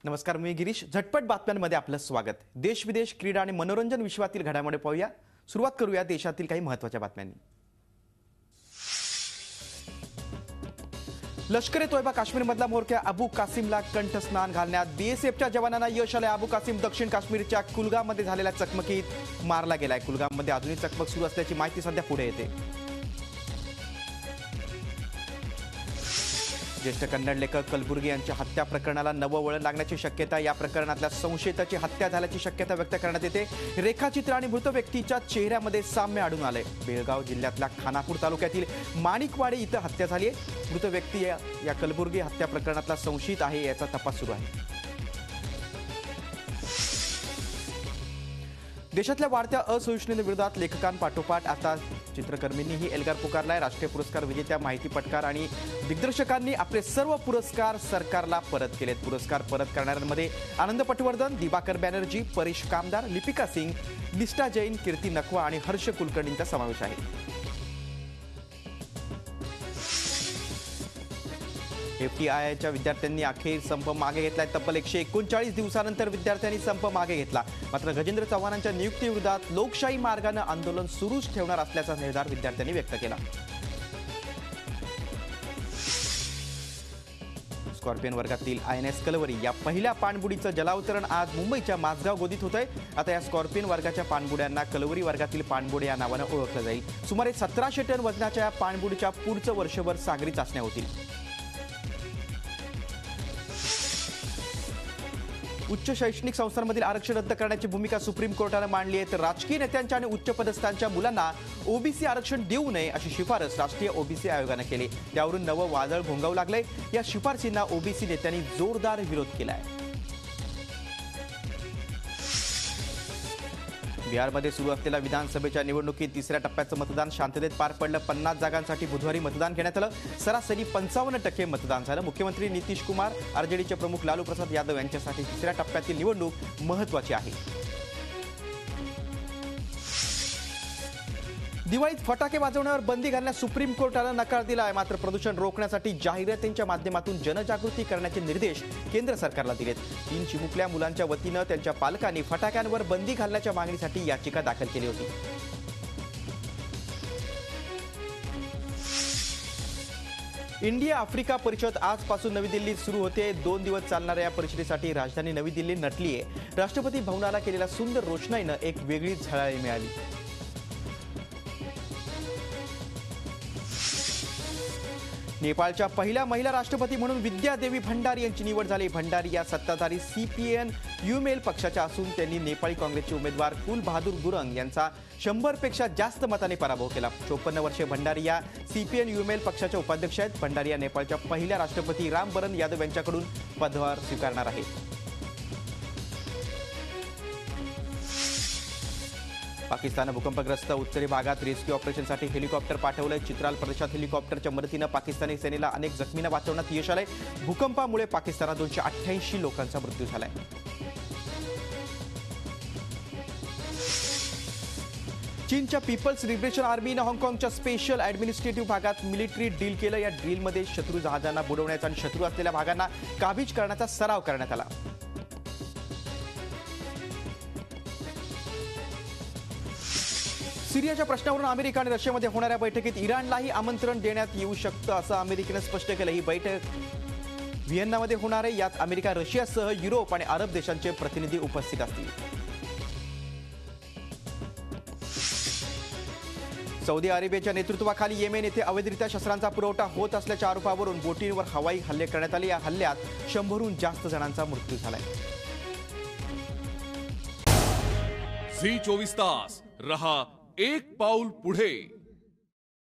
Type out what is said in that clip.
नमस्कार, मी गिरीश. झटपट बातम्यांमध्ये आपलं स्वागत. देश विदेश, क्रीडा आणि मनोरंजन विश्वातील घडामोडी पाहूया. सुरुवात करूया देशातील काही महत्त्वाच्या बातम्यांनी. लष्कर ए तोयबा काश्मीरमधला म्होरक्या अबू कासिमला कंठस्नान घालण्यात बीएसएफच्या जवानांना यश आले. अबू कासिम दक्षिण काश्मीरच्या कुलगाममध्ये झालेल्या चकमकीत मारला गेलाय. कुलगाममध्ये अजूनही चकमक सुरू असल्याची माहिती सध्या पुढे येते. ज्येष्ठ कन्नड लेखक कलबुर्गी यांच्या हत्या प्रकरणाला नवं वळण लागण्याची शक्यता. या प्रकरणातल्या संशयिताची हत्या झाल्याची शक्यता व्यक्त करण्यात येते. रेखाचित्र आणि मृत व्यक्तीच्या चेहऱ्यामध्ये साम्य आढळून आलंय. बेळगाव जिल्ह्यातल्या खानापूर तालुक्यातील माणिकवाडी इथं हत्या झाली आहे. मृत व्यक्ती या कलबुर्गी हत्या प्रकरणातला संशयित आहे. याचा तपास सुरू आहे. देशातल्या वाढत्या असहिष्णुतेविरोधात लेखकांपाठोपाठ आता चित्रकर्मींनीही एल्गार पुकारलाय. राष्ट्रीय पुरस्कार विजेत्या माहितीपटकार आणि दिग्दर्शकांनी आपले सर्व पुरस्कार सरकारला परत केलेत. पुरस्कार परत करणाऱ्यांमध्ये आनंद पटवर्धन, दिवाकर बॅनर्जी, परेश कामदार, लिपिका सिंग, निष्ठा जैन, कीर्ती नखवा आणि हर्ष कुलकर्णींचा समावेश आहे. एफटीआयच्या विद्यार्थ्यांनी अखेर संप मागे घेतलाय. तब्बल 139 दिवसानंतर विद्यार्थ्यांनी संप मागे घेतला. मात्र गजेंद्र चव्हाणांच्या नियुक्तीविरोधात लोकशाही मार्गाने आंदोलन सुरूच ठेवणार असल्याचा निर्धार विद्यार्थ्यांनी व्यक्त केला. स्कॉर्पियन वर्गातील INS कलवरी या पहिल्या पाणबुडीचं जलावतरण आज मुंबईच्या माझगाव गोदीत होतंय. आता या स्कॉर्पियन वर्गाच्या पाणबुड्यांना कलवरी वर्गातील पाणबुडे या नावानं ओळखलं जाईल. सुमारे 1700 टन वजनाच्या या पाणबुडीच्या पुढचं वर्षभर सागरी चाचण्या होतील. उच्च शैक्षणिक संस्थांमधील आरक्षण रद्द करण्याची भूमिका सुप्रीम कोर्टाने मांडली आहे. तर राजकीय नेत्यांच्या आणि उच्च पदस्थांच्या मुलांना ओबीसी आरक्षण देऊ नये अशी शिफारस राष्ट्रीय ओबीसी आयोगाने केली. त्यावरून नवं वादळ घोंगावू लागलंय. या शिफारसींना ओबीसी नेत्यांनी जोरदार विरोध केलाय. बिहारमध्ये सुरू असलेल्या विधानसभेच्या निवडणुकीत तिसऱ्या टप्प्याचं मतदान शांततेत पार पडलं. 50 जागांसाठी बुधवारी मतदान घेण्यात आलं. सरासरी 55% मतदान झालं. मुख्यमंत्री नितीश कुमार, आरजेडीचे प्रमुख लालू प्रसाद यादव यांच्यासाठी तिसऱ्या टप्प्यातील निवडणूक महत्त्वाची आहे. दिवाळीत फटाके वाजवण्यावर बंदी घालण्यास सुप्रीम कोर्टानं नकार दिला आहे. मात्र प्रदूषण रोखण्यासाठी जाहिरातींच्या माध्यमातून जनजागृती करण्याचे निर्देश केंद्र सरकारला दिलेत. 3 चिमुकल्या मुलांच्या वतीनं त्यांच्या पालकांनी फटाक्यांवर बंदी घालण्याच्या मागणीसाठी याचिका दाखल केली होती. इंडिया आफ्रिका परिषद आजपासून नवी दिल्लीत सुरू होते. 2 दिवस चालणाऱ्या या परिषदेसाठी राजधानी नवी दिल्ली नटली आहे. राष्ट्रपती भवनाला केलेल्या सुंदर रोषणाईनं एक वेगळीच झळाळी मिळाली. नेपाळच्या पहिल्या महिला राष्ट्रपती म्हणून विद्या देवी भंडारी यांची निवड झाली. भंडारी या सत्ताधारी CPN UML पक्षाच्या असून त्यांनी नेपाळी काँग्रेसचे उमेदवार कुल बहादूर गुरुंग यांचा 100 पेक्षा जास्त मताने पराभव केला. 54 वर्षीय भंडारी या CPN UML पक्षाच्या उपाध्यक्ष आहेत. भंडारी या नेपाळच्या पहिल्या राष्ट्रपती रामबरन यादव यांच्याकडून पदभार स्वीकारणार आहेत. पाकिस्ताननं भूकंपग्रस्त उत्तरी भागात रेस्क्यू ऑपरेशनसाठी हेलिकॉप्टर पाठवलंय. चित्राल प्रदेशात हेलिकॉप्टरच्या मदतीनं पाकिस्तानी सेनेला अनेक जखमींना वाचवण्यात यश आलंय. भूकंपामुळे पाकिस्तानात 288 लोकांचा मृत्यू झालाय. चीनच्या पीपल्स लिबरेशन आर्मीनं हाँगकाँगच्या स्पेशल ॲडमिनिस्ट्रेटिव्ह भागात मिलिटरी ड्रिल केलं. या ड्रिलमध्ये शत्रू जहाजांना बुडवण्याचा आणि शत्रू असलेल्या भागांना काबीज करण्याचा सराव करण्यात आला. सिरियाच्या प्रश्नावरून अमेरिका आणि रशियामध्ये होणाऱ्या बैठकीत इराणलाही आमंत्रण देण्यात येऊ शकतं असं अमेरिकेनं स्पष्ट केलं. ही बैठक व्हिएन्नामध्ये होणार आहे. यात अमेरिका, रशियासह युरोप आणि अरब देशांचे प्रतिनिधी उपस्थित असतील. सौदी अरेबियाच्या नेतृत्वाखाली येमेन येथे अवैधरित्या शस्त्रांचा पुरवठा होत असल्याच्या आरोपावरून बोटींवर हवाई हल्ले करण्यात आले. या हल्ल्यात 100हून जास्त जणांचा मृत्यू झालाय. झी 24 तास रहा एक पाऊल पुढे.